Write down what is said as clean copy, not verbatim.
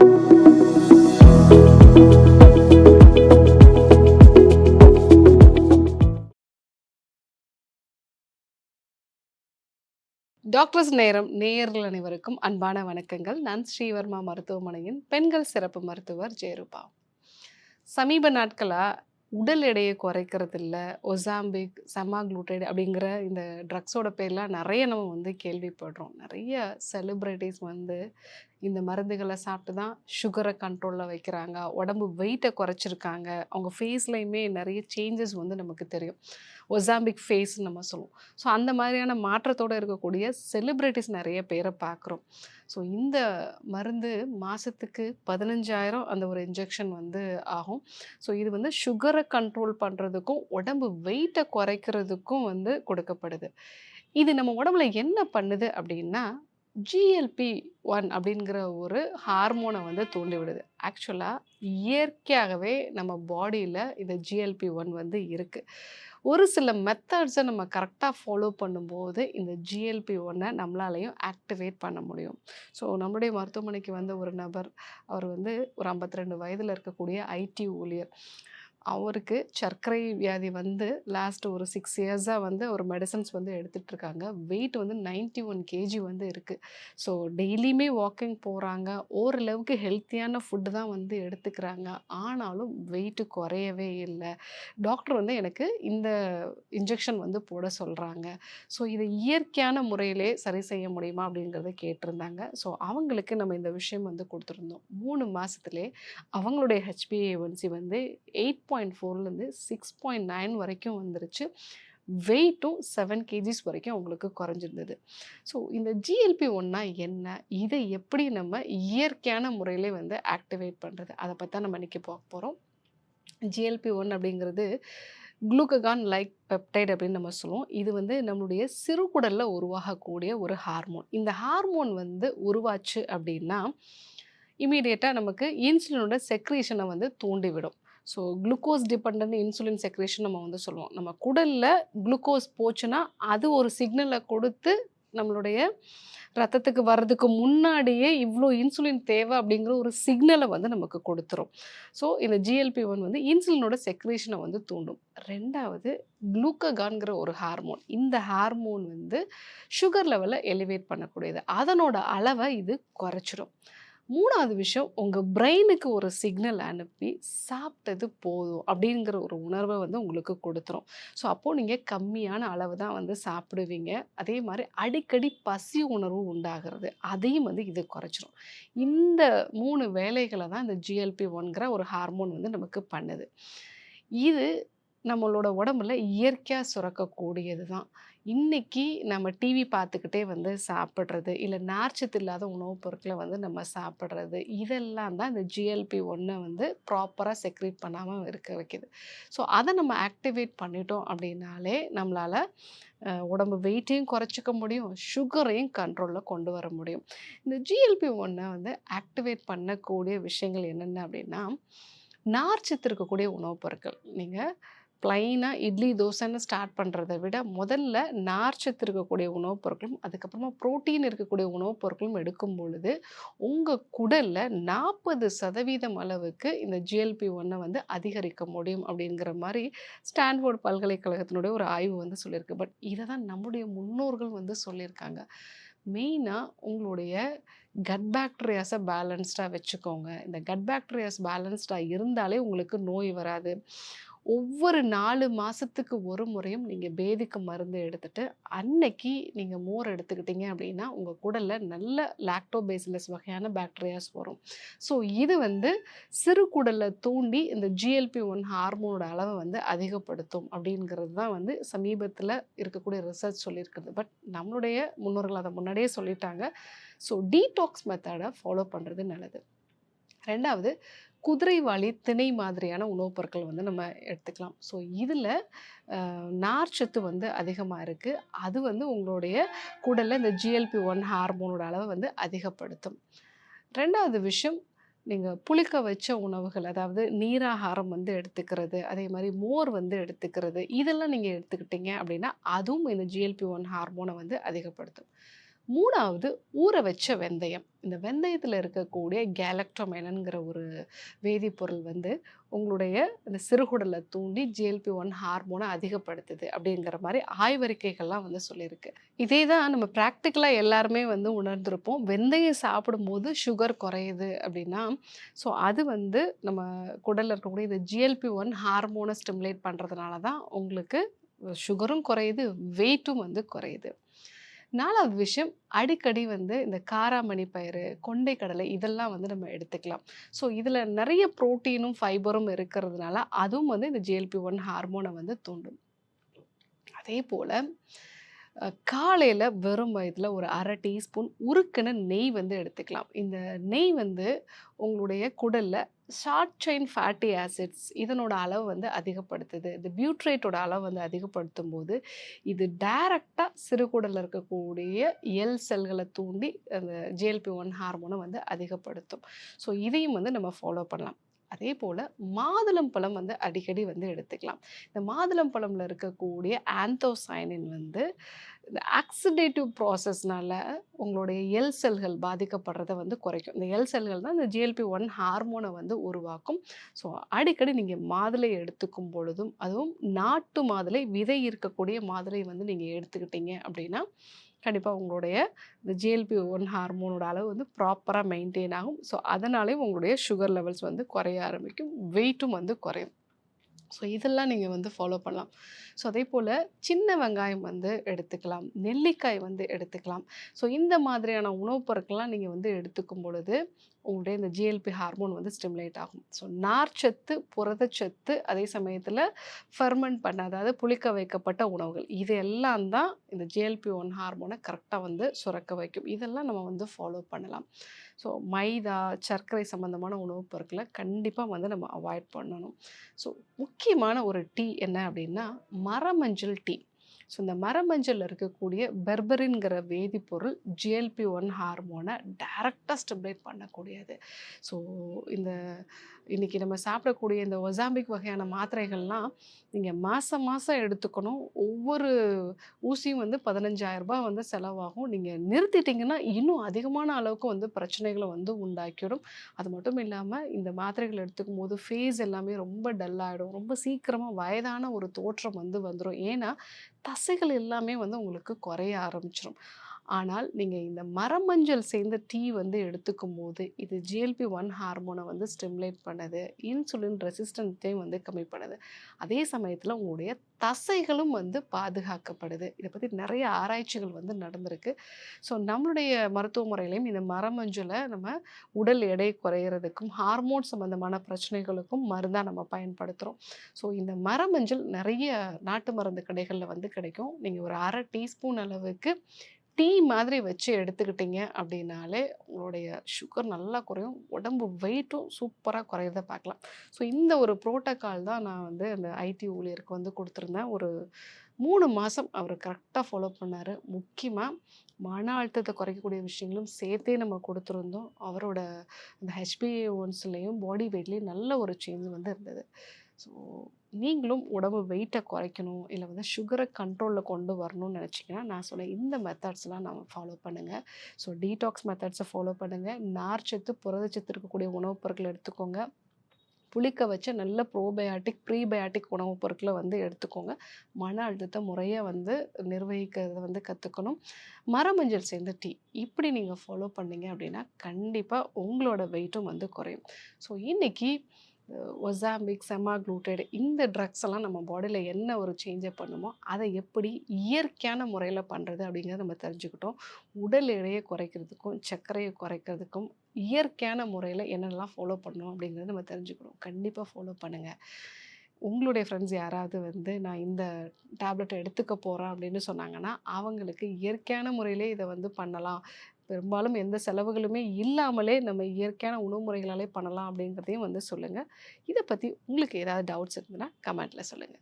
Doctors நேரம் நேயர்கள் அனைவருக்கும் அன்பான வணக்கங்கள். நான் ஸ்ரீவர்மா மருத்துவமனையின் பெண்கள் சிறப்பு மருத்துவர் ஜெயரூபா. சமீப நாட்களா உடல் எடையை குறைக்கிறது இல்ல, ஒசாம்பிக், செமாக்ளூட்டைட் அப்படிங்கிற இந்த ட்ரக்ஸோட பேர்லாம் நிறைய நம்ம கேள்விப்படுறோம். நிறைய செலிப்ரிட்டிஸ் இந்த மருந்துகளை சாப்பிட்டு தான் சுகரை கண்ட்ரோலில் வைக்கிறாங்க, உடம்பு வெயிட்டை குறைச்சிருக்காங்க. அவங்க ஃபேஸ்லையுமே நிறைய சேஞ்சஸ் நமக்கு தெரியும். ஒசாம்பிக் ஃபேஸ்ன்னு நம்ம சொல்லுவோம். ஸோ அந்த மாதிரியான மாற்றத்தோடு இருக்கக்கூடிய செலிப்ரிட்டிஸ் நிறைய பேரை பார்க்குறோம். ஸோ இந்த மருந்து மாதத்துக்கு 15,000 அந்த ஒரு இன்ஜெக்ஷன் ஆகும். ஸோ இது சுகரை கண்ட்ரோல் பண்ணுறதுக்கும் உடம்பு வெயிட்டை குறைக்கிறதுக்கும் கொடுக்கப்படுது. இது நம்ம உடம்புல என்ன பண்ணுது அப்படின்னா, GLP-1 அப்படிங்கிற ஒரு ஹார்மோனை தூண்டி விடுது. ஆக்சுவலாக இயற்கையாகவே நம்ம பாடியில் இந்த GLP-1 இருக்குது. ஒரு சில மெத்தட்ஸை நம்ம கரெக்டாக ஃபாலோ பண்ணும்போது இந்த GLP-1 நம்மளாலையும் ஆக்டிவேட் பண்ண முடியும். ஸோ நம்முடைய மருத்துவமனைக்கு வந்த ஒரு நபர், அவர் ஒரு 52 வயதில் இருக்கக்கூடிய ஐடி ஊழியர். அவருக்கு சர்க்கரை வியாதி லாஸ்ட் ஒரு 6 இயர்ஸாக அவர் மெடிசன்ஸ் எடுத்துகிட்டு இருக்காங்க. வெயிட் 91 கேஜி இருக்குது. ஸோ டெய்லியுமே வாக்கிங் போகிறாங்க. ஓரளவுக்கு ஹெல்த்தியான ஃபுட்டு தான் எடுத்துக்கிறாங்க. ஆனாலும் வெயிட்டு குறையவே இல்லை. டாக்டர் எனக்கு இந்த இன்ஜெக்ஷன் போட சொல்கிறாங்க. ஸோ இதை இயற்கையான முறையிலே சரி செய்ய முடியுமா அப்படிங்கிறத கேட்டிருந்தாங்க. ஸோ அவங்களுக்கு நம்ம இந்த விஷயம் கொடுத்துருந்தோம். 3 மாதத்துலேயே அவங்களுடைய HbA1c 8.4லேருந்து 6.9 வரைக்கும் வந்துருச்சு. வெயிட்டும் 7 கேஜிஸ் வரைக்கும் அவங்களுக்கு குறைஞ்சிருந்தது. ஸோ இந்த GLP-1னா என்ன? இதை எப்படி நம்ம இயற்கையான முறையிலே ஆக்டிவேட் பண்ணுறது? அதை பற்றி தான் நம்ம இன்றைக்கி பார்க்க போகிறோம். GLP-1 அப்படிங்கிறது குளுக்ககான் லைக் பெப்டைட் அப்படின்னு நம்ம சொல்லுவோம். இது நம்மளுடைய சிறுகுடலில் உருவாகக்கூடிய ஒரு ஹார்மோன். இந்த ஹார்மோன் உருவாச்சு அப்படின்னா இமீடியட்டாக நமக்கு இன்சுலினோட செக்ரீஷனை தூண்டிவிடும். So glucose dependent insulin secretion நம்ம சொல்லுவோம். நம்ம குடலில் குளுக்கோஸ் போச்சுன்னா அது ஒரு சிக்னலை கொடுத்து நம்மளுடைய ரத்தத்துக்கு வர்றதுக்கு முன்னாடியே இவ்வளோ இன்சுலின் தேவை அப்படிங்கிற ஒரு சிக்னலை நமக்கு கொடுத்துரும். ஸோ இந்த GLP-1 இன்சுலினோட செக்ரேஷனை தூண்டும். ரெண்டாவது குளுக்ககான்கிற ஒரு ஹார்மோன். இந்த ஹார்மோன் சுகர் லெவலை எலிவேட் பண்ணக்கூடியது. அதனோட அளவை இது குறைச்சிடும். மூணாவது விஷயம், உங்கள் பிரெயினுக்கு ஒரு சிக்னல் அனுப்பி சாப்பிட்டது போதும் அப்படிங்கிற ஒரு உணர்வை உங்களுக்கு கொடுத்துரும். ஸோ அப்போது நீங்கள் கம்மியான அளவு தான் சாப்பிடுவீங்க. அதே மாதிரி அடிக்கடி பசி உணர்வு உண்டாகிறது, அதையும் இது குறைச்சிரும். இந்த 3 வேலைகளை தான் இந்த GLP-1ங்கிற ஒரு ஹார்மோன் நமக்கு பண்ணுது. இது நம்மளோட உடம்புல இயற்கையாக சுரக்கக்கூடியது தான். இன்றைக்கி நம்ம டிவி பார்த்துக்கிட்டே சாப்பிட்றது, இல்லை நார்ச்சத்து இல்லாத உணவுப் பொருட்களை நம்ம சாப்பிட்றது, இதெல்லாம் தான் இந்த GLP-1 ப்ராப்பராக செக்ரேட் பண்ணாமல் இருக்க வைக்கிது. ஸோ அதை நம்ம ஆக்டிவேட் பண்ணிட்டோம் அப்படின்னாலே நம்மளால் உடம்பு வெயிட்டையும் குறைச்சிக்க முடியும், சுகரையும் கண்ட்ரோலில் கொண்டு வர முடியும். இந்த GLP-1 ஆக்டிவேட் பண்ணக்கூடிய விஷயங்கள் என்னென்ன அப்படின்னா, நார்ச்சத்து இருக்கக்கூடிய உணவுப் பொருட்கள். நீங்கள் ப்ளைனாக இட்லி தோசைன்னு ஸ்டார்ட் பண்ணுறதை விட முதல்ல நார்ச்சத்து இருக்கக்கூடிய உணவுப் பொருட்களும் அதுக்கப்புறமா ப்ரோட்டீன் இருக்கக்கூடிய உணவுப் பொருட்களும் எடுக்கும் பொழுது உங்கள் குடலில் 40% அளவுக்கு இந்த GLP-1 அதிகரிக்க முடியும் அப்படிங்கிற மாதிரி ஸ்டான்ஃபோர்ட் பல்கலைக்கழகத்தினுடைய ஒரு ஆய்வு சொல்லியிருக்கு. பட் இதை தான் நம்முடைய முன்னோர்கள் சொல்லியிருக்காங்க. மெயினாக உங்களுடைய கட் பாக்டீரியாஸை பேலன்ஸ்டாக வச்சுக்கோங்க. இந்த கட் பாக்டீரியாஸ் பேலன்ஸ்டாக இருந்தாலே உங்களுக்கு நோய் வராது. ஒவ்வொரு 4 மாதத்துக்கு ஒரு முறையும் நீங்கள் பேதிக்கு மருந்து எடுத்துகிட்டு அன்னைக்கு நீங்கள் மோர் எடுத்துக்கிட்டீங்க அப்படின்னா உங்கள் குடலில் நல்ல லாக்டோபேசிலஸ் வகையான பாக்டீரியாஸ் வரும். ஸோ இது சிறு குடலில் தூண்டி இந்த GLP-1 ஹார்மோனோட அளவை அதிகப்படுத்தும் அப்படிங்கிறது தான் சமீபத்தில் இருக்கக்கூடிய ரிசர்ச் சொல்லியிருக்குது. பட் நம்மளுடைய முன்னோர்கள் அதை முன்னாடியே சொல்லிட்டாங்க. ஸோ டீடாக்ஸ் மெத்தடை ஃபாலோ பண்ணுறது நல்லது. ரெண்டாவது, குதிரைவாலி, திணை மாதிரியான உணவுப் பொருட்கள் நம்ம எடுத்துக்கலாம். ஸோ இதில் நார்ச்சத்து அதிகமாக இருக்குது. அது உங்களுடைய குடலில் இந்த GLP-1 ஹார்மோனோட அளவை அதிகப்படுத்தும். ரெண்டாவது விஷயம், நீங்கள் புளிக்க வச்ச உணவுகள், அதாவது நீராகாரம் எடுத்துக்கிறது, அதே மாதிரி மோர் எடுத்துக்கிறது, இதெல்லாம் நீங்கள் எடுத்துக்கிட்டீங்க அப்படின்னா அதுவும் இந்த GLP-1 ஹார்மோனை அதிகப்படுத்தும். 3வது ஊற வச்ச வெந்தயம். இந்த வெந்தயத்தில இருக்கக்கூடிய கேலக்டோமைனன்ங்கிற ஒரு வேதிப்பொருள் வந்து உங்களுடைய இந்த சிறுகுடல தூண்டி GLP-1 ஹார்மோன அதிகப்படுத்துது அப்படிங்கிற மாரி ஆய்வறிக்கைகள்லாம் வந்து சொல்லியிருக்கு. இதே தான் நம்ம பிராக்டிகலா எல்லாருமே வந்து உணர்ந்திருப்போம். வெந்தயம் சாப்பிடும்போது சுகர் குறையுது அப்படின்னா, ஸோ அது வந்து நம்ம குடல்ல இருக்கக்கூடிய இந்த GLP-1 ஹார்மோன ஸ்டிமுலேட் பண்றதுனால தான் உங்களுக்கு சுகரும் குறையுது, வெயிட்டும் வந்து குறையுது. 4வது விஷயம், அடிக்கடி வந்து இந்த காராமணி பயிறு, கொண்டை கடலை இதெல்லாம் வந்து நம்ம எடுத்துக்கலாம். ஸோ இதில நெறைய புரோட்டீனும், ஃபைபரும் இருக்கிறதுனால, அதுவும் வந்து இந்த GLP-1 ஹார்மோன வந்து தூண்டும். அதேபோல காலையில வெறும் வயித்துல ஒரு 1/2 டீஸ்பூன் உருக்குன நெய் வந்து எடுத்துக்கலாம். இந்த நெய் வந்து உங்களுடைய குடல்ல ஷார்ட் செயின் ஃபேட்டி ஆசிட்ஸ் இதனோட அளவு வந்து அதிகப்படுத்துது. இந்த பியூட்ரேட்டோட அளவு வந்து அதிகப்படுத்தும்போது, இது டைரக்ட்டா சிறுகுடல்ல இருக்கக்கூடிய செல்கள தூண்டி அந்த GLP-1 ஹார்மோன வந்து அதிகப்படுத்தும். ஸோ இதையும் வந்து நம்ம ஃபாலோ பண்ணலாம். அதேபோல மாதுளம்பழம் வந்து அடிக்கடி வந்து எடுத்துக்கலாம். இந்த மாதுளம்பழம்ல இருக்கக்கூடிய ஆந்தோசயனின் வந்து இந்த ஆக்சிடேட்டிவ் ப்ராசஸ்னால உங்களுடைய செல்கள் பாதிக்கப்படுறத வந்து குறைக்கும். இந்த செல்கள் தான் இந்த GLP-1 ஹார்மோன வந்து உருவாக்கும். ஸோ அடிக்கடி நீங்க மாதுளை எடுத்துக்கும் பொழுதும், அதுவும் நாட்டு மாதுளை, விதை இருக்கக்கூடிய மாதுளை வந்து நீங்க எடுத்துக்கிட்டீங்க அப்படின்னா, கண்டிப்பா உங்களுடைய இந்த GLP-1 ஹார்மோனோட அளவு வந்து ப்ராப்பரா மெயின்டெயின் ஆகும். ஸோ அதனாலேயும் உங்களுடைய சுகர் லெவல்ஸ் வந்து குறைய ஆரம்பிக்கும். வெயிட்டும் வந்து குறையும். ஸோ இதெல்லாம் நீங்க வந்து ஃபாலோ பண்ணலாம். ஸோ அதேபோல சின்ன வெங்காயம் வந்து எடுத்துக்கலாம். நெல்லிக்காய் வந்து எடுத்துக்கலாம். ஸோ இந்த மாதிரியான உணவுப் பொருட்கள்லாம் நீங்க வந்து எடுத்துக்கும் பொழுது, உங்களுடைய இந்த GLP ஹார்மோன் வந்து ஸ்டிமுலேட் ஆகும். ஸோ நார்ச்சத்து, புரதச்சத்து, அதே சமயத்தில ஃபெர்மென்ட் பண்ண அதாவது புளிக்க வைக்கப்பட்ட உணவுகள். இது எல்லாம் தான் இந்த GLP-1 ஹார்மோன கரெக்ட்டா வந்து சுரக்க வைக்கும். இதெல்லாம் நம்ம வந்து ஃபாலோ பண்ணலாம். ஸோ மைதா, சர்க்கரை சம்மந்தமான உணவுப் பொருட்கள கண்டிப்பா வந்து நம்ம அவாய்ட் பண்ணணும். ஸோ முக்கியமான ஒரு டீ என்ன அப்படின்னா, மரமஞ்சள் டீ. ஸோ இந்த மரமஞ்சள்ல இருக்கக்கூடிய பெர்பரின்ங்கிற வேதிப்பொருள் GLP-1 ஹார்மோன டைரக்ட்டா ஸ்டிமுலேட் பண்ணக்கூடியது. ஸோ இந்த இன்னைக்கு நம்ம சாப்பிடக்கூடிய இந்த ஒசாம்பிக் வகையான மாத்திரைகள்லாம் நீங்க மாசம் மாசம் எடுத்துக்கணும். ஒவ்வொரு ஊசியும் வந்து ரூ. 15,000 வந்து செலவாகும். நீங்க நிறுத்திட்டீங்கன்னா, இன்னும் அதிகமான அளவுக்கு வந்து பிரச்சனைகள வந்து உண்டாக்கிடும். அது மட்டும் இல்லாம இந்த மாத்திரைகள் எடுத்துக்கும்போது ஃபேஸ் எல்லாமே ரொம்ப டல் ஆயிடும். ரொம்ப சீக்கிரமா வயதான ஒரு தோற்றம் வந்து வந்துரும். ஏன்னா, தசைகள் எல்லாமே வந்து உங்களுக்கு குறைய ஆரம்பிச்சுரும். ஆனால் நீங்க இந்த மரமஞ்சள் சேர்ந்த டீ வந்து எடுத்துக்கும்போது, இது GLP-1 ஹார்மோன வந்து ஸ்டிமுலேட் பண்ணுது. இன்சுலின் ரெசிஸ்டன்ஸையும் வந்து கம்மி பண்ணுது. அதே சமயத்தில உங்களுடைய தசைகளும் வந்து பாதுகாக்கப்படுது. இத பத்தி நெறைய ஆராய்ச்சிகள் வந்து நடந்திருக்கு. ஸோ நம்மளுடைய மருத்துவ முறையிலயும் இந்த மரமஞ்சள நம்ம உடல் எடை குறையிறதுக்கும், ஹார்மோன் சம்மந்தமான பிரச்சனைகளுக்கும் மருந்தா நம்ம பயன்படுத்துறோம். ஸோ இந்த மரமஞ்சள் நெறைய நாட்டு மருந்து கடைகள்ல வந்து கிடைக்கும். நீங்க ஒரு 1/2 டீஸ்பூன் அளவுக்கு டீ மாதிரி வச்சு எடுத்துக்கிட்டீங்க அப்படின்னாலே, உங்களுடைய சுகர் நல்லா குறையும். உடம்பு வெயிட்டும் சூப்பரா குறையறத பார்க்கலாம். ஸோ இந்த ஒரு புரோட்டோகால் தான் நான் வந்து அந்த ஐடி ஊழியருக்கு வந்து குடுத்துருந்தேன். ஒரு 3 மாசம் அவரு கரெக்ட்டா ஃபாலோ பண்ணாரு. முக்கியமா மன அழுத்தத்த குறைக்கக்கூடிய விஷயங்களும் சேர்த்தே நம்ம குடுத்துருந்தோம். அவரோட அந்த HbA1cலயும், பாடி வெயிட்லயும் நல்ல ஒரு சேஞ்ச் வந்து இருந்தது. ஸோ நீங்களும் உடம்பு வெயிட்ட குறைக்கணும், இல்ல வந்து சுகர கண்ட்ரோல்ல கொண்டு வரணும்னு நினைச்சீங்கன்னா, நான் சொன்ன இந்த மெத்தட்ஸ்லாம் நம்ம ஃபாலோ பண்ணுங்க. ஸோ டீடாக்ஸ் மெத்தட்ஸ ஃபாலோ பண்ணுங்க. நார்ச்சத்து, புரதச்சத்து இருக்கக்கூடிய உணவுப் பொருட்கள எடுத்துக்கோங்க. புளிக்க வச்ச நல்ல ப்ரோபயாட்டிக், ப்ரீபயாட்டிக் உணவுப் பொருட்கள வந்து எடுத்துக்கோங்க. மன அழுத்தத்த முறையா வந்து நிர்வகிக்கிறத வந்து கத்துக்கணும். மரமஞ்சள் சேர்ந்த டீ இப்படி நீங்க ஃபாலோ பண்ணீங்க அப்படின்னா, கண்டிப்பா உங்களோட வெயிட்டும் வந்து குறையும். ஸோ இன்னைக்கு ஒசாம்பிக், செமாக்ளூட்டேட் இந்த ட்ரக்ஸ் எல்லாம் நம்ம பாடியில என்ன ஒரு சேஞ்ச பண்ணுமோ, அதை எப்படி இயற்கையான முறையில பண்றது அப்படிங்கிறத நம்ம தெரிஞ்சுக்கிட்டோம். உடல் எடையை குறைக்கிறதுக்கும், சர்க்கரையை குறைக்கிறதுக்கும் இயற்கையான முறையில என்னெல்லாம் ஃபாலோ பண்ணணும் அப்படிங்கிறத நம்ம தெரிஞ்சுக்கணும். கண்டிப்பா ஃபாலோ பண்ணுங்க. உங்களுடைய ஃப்ரெண்ட்ஸ் யாராவது வந்து நான் இந்த டேப்லெட் எடுத்துக்க போறேன் அப்படின்னு சொன்னாங்கன்னா, அவங்களுக்கு இயற்கையான முறையிலே இத வந்து பண்ணலாம். பெரும்பாலும் எந்த செலவுகளுமே இல்லாமலே நம்ம இயற்கையான உணவு முறைகளாலே பண்ணலாம் அப்படிங்கிறதையும் வந்து சொல்லுங்க. இத பத்தி உங்களுக்கு ஏதாவது டவுட்ஸ் இருந்ததுன்னா கமெண்ட்ல சொல்லுங்க.